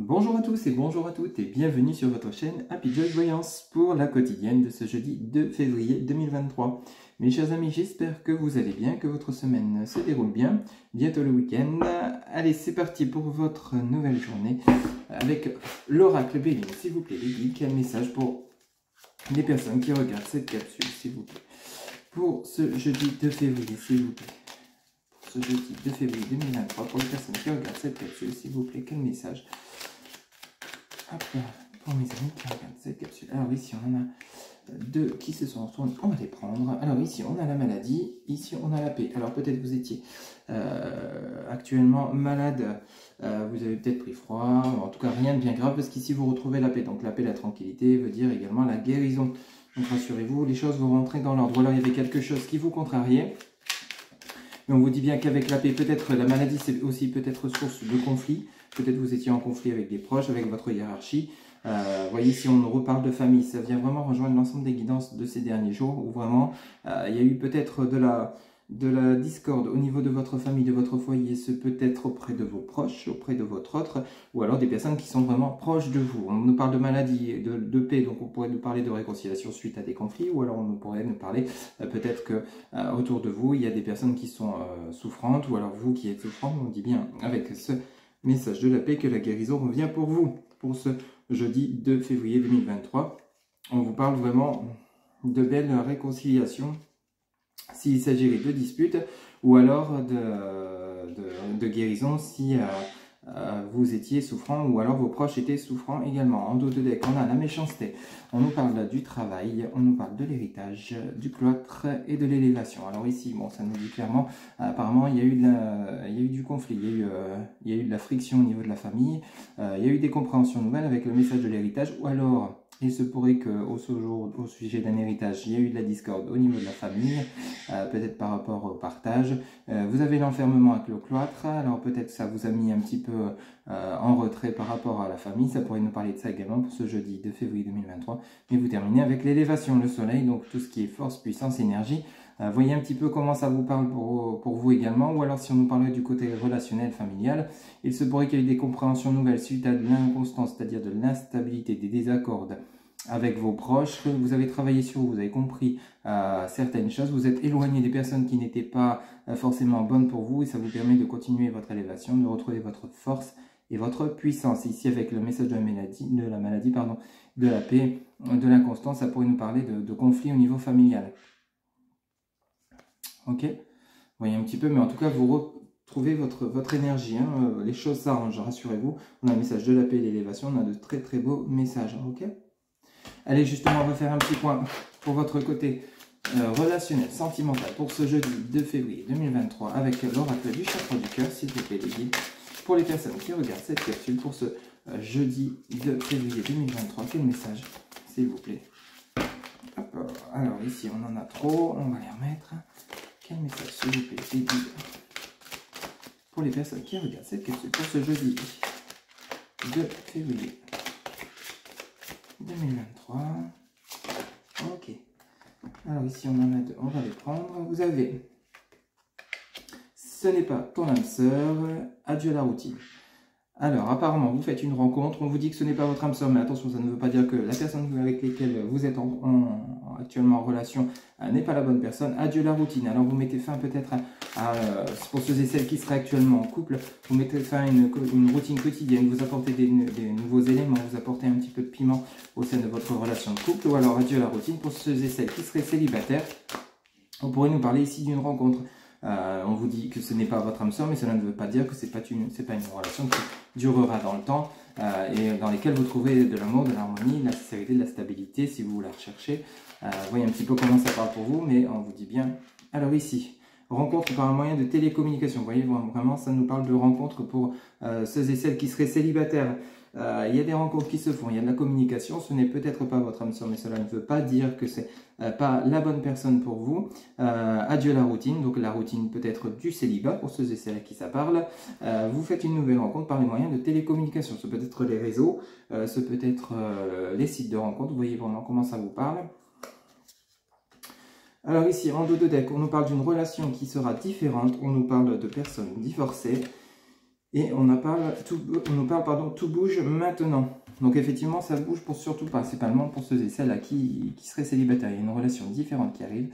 Bonjour à tous et bonjour à toutes et bienvenue sur votre chaîne Happy Joy Voyance pour la quotidienne de ce jeudi 2 février 2023. Mes chers amis, j'espère que vous allez bien, que votre semaine se déroule bien. Bientôt le week-end. Allez, c'est parti pour votre nouvelle journée avec l'oracle Béline. S'il vous plaît, les guides, quel message pour les personnes qui regardent cette capsule, s'il vous plaît. Pour ce jeudi 2 février, s'il vous plaît. Ce jeudi 2 février 2023, pour les personnes qui regardent cette capsule, s'il vous plaît, quel message? Hop là, pour mes amis qui regardent cette capsule. Alors ici, on en a deux qui se sont retournés, on va les prendre. Alors ici, on a la maladie, ici, on a la paix. Alors peut-être vous étiez actuellement malade, vous avez peut-être pris froid, en tout cas rien de bien grave, parce qu'ici, vous retrouvez la paix. Donc la paix, la tranquillité, veut dire également la guérison. Donc rassurez-vous, les choses vont rentrer dans l'ordre. Ou alors il y avait quelque chose qui vous contrariait. Mais on vous dit bien qu'avec la paix, peut-être la maladie, c'est aussi peut-être source de conflit. Peut-être vous étiez en conflit avec des proches, avec votre hiérarchie. Voyez, si on reparle de famille, ça vient vraiment rejoindre l'ensemble des guidances de ces derniers jours, où vraiment, il y a eu peut-être de la discorde au niveau de votre famille, de votre foyer, ce peut être auprès de vos proches, auprès de votre autre, ou alors des personnes qui sont vraiment proches de vous. On nous parle de maladie, de paix, donc on pourrait nous parler de réconciliation suite à des conflits, ou alors on pourrait nous parler peut-être que autour de vous, il y a des personnes qui sont souffrantes, ou alors vous qui êtes souffrant, on dit bien avec ce message de la paix que la guérison revient pour vous, pour ce jeudi 2 février 2023. On vous parle vraiment de belles réconciliations, s'il s'agirait de disputes, ou alors de guérison si vous étiez souffrant, ou alors vos proches étaient souffrants également. En dos de deck, on a la méchanceté, on nous parle du travail, on nous parle de l'héritage, du cloître et de l'élévation. Alors ici, bon, ça nous dit clairement, apparemment, il y a eu du conflit, il y a eu de la friction au niveau de la famille, il y a eu des compréhensions nouvelles avec le message de l'héritage, ou alors il se pourrait qu'au sujet d'un héritage, il y a eu de la discorde au niveau de la famille, peut-être par rapport au partage. Vous avez l'enfermement avec le cloître, alors peut-être ça vous a mis un petit peu en retrait par rapport à la famille. Ça pourrait nous parler de ça également pour ce jeudi 2 février 2023. Mais vous terminez avec l'élévation, le soleil, donc tout ce qui est force, puissance, énergie. Voyez un petit peu comment ça vous parle pour vous également, ou alors si on nous parlait du côté relationnel, familial, il se pourrait qu'il y ait des compréhensions nouvelles suite à de l'inconstance, c'est-à-dire de l'instabilité, des désaccords avec vos proches. Vous avez travaillé sur vous, vous avez compris certaines choses, vous êtes éloigné des personnes qui n'étaient pas forcément bonnes pour vous, et ça vous permet de continuer votre élévation, de retrouver votre force et votre puissance. Ici, avec le message de la maladie, de la paix, de l'inconstance, ça pourrait nous parler de conflits au niveau familial. Ok, vous voyez un petit peu, mais en tout cas, vous retrouvez votre énergie. Hein, les choses s'arrangent, rassurez-vous. On a un message de la paix et l'élévation, on a de très très beaux messages. Ok, allez, justement, on va faire un petit point pour votre côté relationnel, sentimental, pour ce jeudi 2 février 2023, avec l'oracle du chakra du cœur, s'il vous plaît, les guides. Pour les personnes qui regardent cette capsule, pour ce jeudi 2 février 2023, quel message, s'il vous plaît? Hop, alors ici, on en a trop, on va les remettre. Quel message, s'il vous plaît, les guides, pour les personnes qui regardent cette capsule, pour ce jeudi 2 février 2023. Ok. Alors ici, on en a deux. On va les prendre. Vous avez « Ce n'est pas ton âme sœur. Adieu la routine ». Alors, apparemment, vous faites une rencontre. On vous dit que ce n'est pas votre âme sœur, mais attention, ça ne veut pas dire que la personne avec laquelle vous êtes actuellement en relation n'est pas la bonne personne. Adieu la routine. Alors, vous mettez fin peut-être pour ceux et celles qui seraient actuellement en couple, vous mettez fin à une routine quotidienne, vous apportez des nouveaux éléments, vous apportez un petit peu de piment au sein de votre relation de couple, ou alors adieu la routine pour ceux et celles qui seraient célibataires. On pourrait nous parler ici d'une rencontre. On vous dit que ce n'est pas votre âme sœur, mais cela ne veut pas dire que ce n'est pas une relation qui durera dans le temps et dans lesquelles vous trouverez de l'amour, de l'harmonie, de la sincérité, de la stabilité si vous la recherchez. Voyez un petit peu comment ça parle pour vous, mais on vous dit bien. Alors ici, rencontre par un moyen de télécommunication. Vous voyez, vraiment, ça nous parle de rencontre pour ceux et celles qui seraient célibataires. Il y a des rencontres qui se font, il y a de la communication, ce n'est peut-être pas votre âme sœur, mais cela ne veut pas dire que c'est pas la bonne personne pour vous. Adieu la routine, donc la routine peut être du célibat, pour ceux et celles à qui ça parle. Vous faites une nouvelle rencontre par les moyens de télécommunication, ce peut être les réseaux, ce peut être les sites de rencontres, vous voyez vraiment comment ça vous parle. Alors ici, en dos de deck, on nous parle d'une relation qui sera différente, on nous parle de personnes divorcées. Et on nous parle, pardon, tout bouge maintenant. Donc effectivement, ça bouge pour surtout principalement pour ceux et celles à qui seraient célibataires. Il y a une relation différente qui arrive.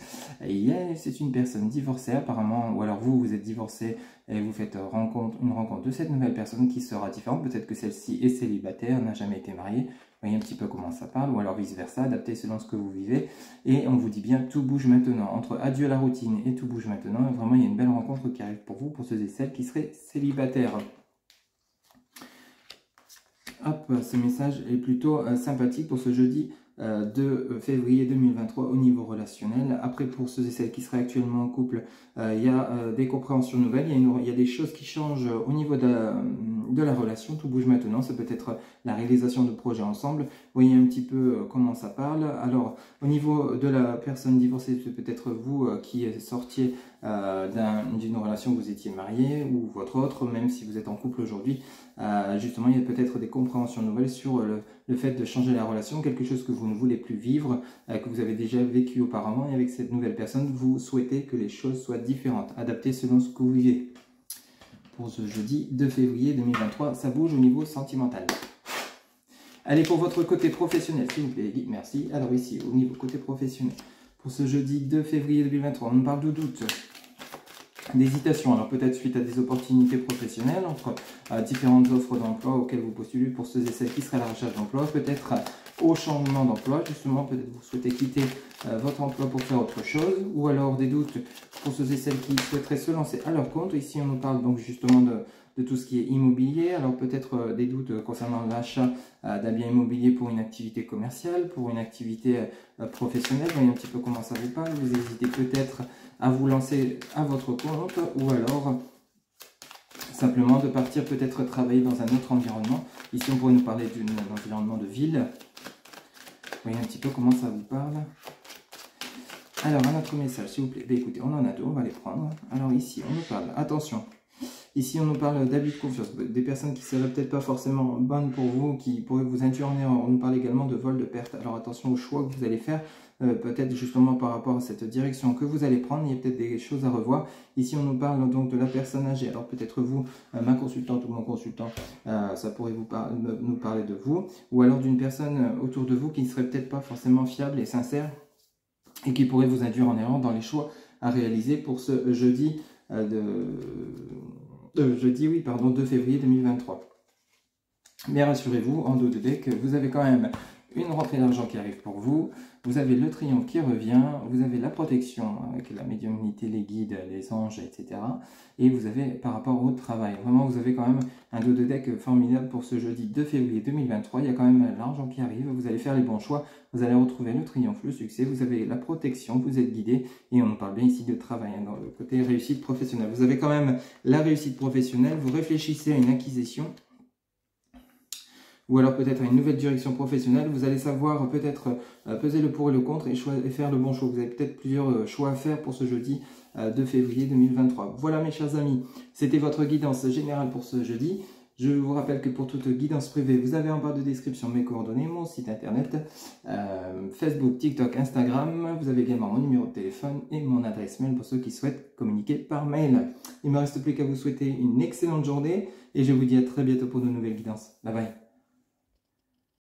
C'est une personne divorcée apparemment, ou alors vous êtes divorcé et vous faites une rencontre de cette nouvelle personne qui sera différente. Peut-être que celle-ci est célibataire, n'a jamais été mariée. Vous voyez un petit peu comment ça parle, ou alors vice-versa, adapté selon ce que vous vivez. Et on vous dit bien, tout bouge maintenant. Entre adieu à la routine et tout bouge maintenant, vraiment, il y a une belle rencontre qui arrive pour vous, pour ceux et celles qui seraient célibataires. Hop, ce message est plutôt sympathique pour ce jeudi 2 février 2023 au niveau relationnel. Après, pour ceux et celles qui seraient actuellement en couple, il y a des compréhensions nouvelles, il y a des choses qui changent au niveau de la relation. Tout bouge maintenant, ça peut être la réalisation de projets ensemble. Vous voyez un petit peu comment ça parle. Alors, au niveau de la personne divorcée, c'est peut-être vous qui sortiez d'une relation où vous étiez marié ou votre autre, même si vous êtes en couple aujourd'hui. Justement, il y a peut-être des compréhensions nouvelles sur le fait de changer la relation, quelque chose que vous ne voulez plus vivre, que vous avez déjà vécu auparavant, et avec cette nouvelle personne, vous souhaitez que les choses soient différentes, adaptées selon ce que vous vivez. Pour ce jeudi 2 février 2023, ça bouge au niveau sentimental. Allez, pour votre côté professionnel, s'il vous plaît, Guy, merci. Alors ici, au niveau côté professionnel, pour ce jeudi 2 février 2023, on nous parle de doute, d'hésitation, alors peut-être suite à des opportunités professionnelles, entre différentes offres d'emploi auxquelles vous postulez pour ceux et celles qui seraient à la recherche d'emploi, peut-être au changement d'emploi, justement, peut-être vous souhaitez quitter votre emploi pour faire autre chose, ou alors des doutes pour ceux et celles qui souhaiteraient se lancer à leur compte. Ici, on nous parle donc justement de tout ce qui est immobilier, alors peut-être des doutes concernant l'achat d'un bien immobilier pour une activité commerciale, pour une activité professionnelle. Voyez un petit peu comment ça vous parle. Vous hésitez peut-être à vous lancer à votre compte, ou alors simplement de partir peut-être travailler dans un autre environnement. Ici, on pourrait nous parler d'un environnement de ville. Voyez un petit peu comment ça vous parle. Alors, un autre message, s'il vous plaît. Ben, écoutez, on en a deux, on va les prendre. Alors ici, on nous parle, attention, ici on nous parle d'abus de confiance, des personnes qui ne seraient peut-être pas forcément bonnes pour vous, qui pourraient vous induire en erreur. On nous parle également de vol, de perte. Alors attention aux choix que vous allez faire, peut-être justement par rapport à cette direction que vous allez prendre, il y a peut-être des choses à revoir. Ici on nous parle donc de la personne âgée. Alors peut-être vous, ma consultante ou mon consultant, ça pourrait nous parler de vous, ou alors d'une personne autour de vous qui ne serait peut-être pas forcément fiable et sincère, et qui pourrait vous induire en erreur dans les choix à réaliser pour ce jeudi 2 février 2023. Mais rassurez-vous, en dos de deck, vous avez quand même une rentrée d'argent qui arrive pour vous, vous avez le triomphe qui revient, vous avez la protection avec la médiumnité, les guides, les anges, etc. Et vous avez par rapport au travail, vraiment vous avez quand même un dos de deck formidable pour ce jeudi 2 février 2023. Il y a quand même l'argent qui arrive, vous allez faire les bons choix, vous allez retrouver le triomphe, le succès, vous avez la protection, vous êtes guidé, et on parle bien ici de travail, hein, dans le côté réussite professionnelle. Vous avez quand même la réussite professionnelle, vous réfléchissez à une acquisition, ou alors peut-être à une nouvelle direction professionnelle. Vous allez savoir peut-être peser le pour et le contre et faire le bon choix. Vous avez peut-être plusieurs choix à faire pour ce jeudi 2 février 2023. Voilà mes chers amis, c'était votre guidance générale pour ce jeudi. Je vous rappelle que pour toute guidance privée, vous avez en barre de description mes coordonnées, mon site internet, Facebook, TikTok, Instagram. Vous avez également mon numéro de téléphone et mon adresse mail pour ceux qui souhaitent communiquer par mail. Il ne me reste plus qu'à vous souhaiter une excellente journée et je vous dis à très bientôt pour de nouvelles guidances. Bye bye.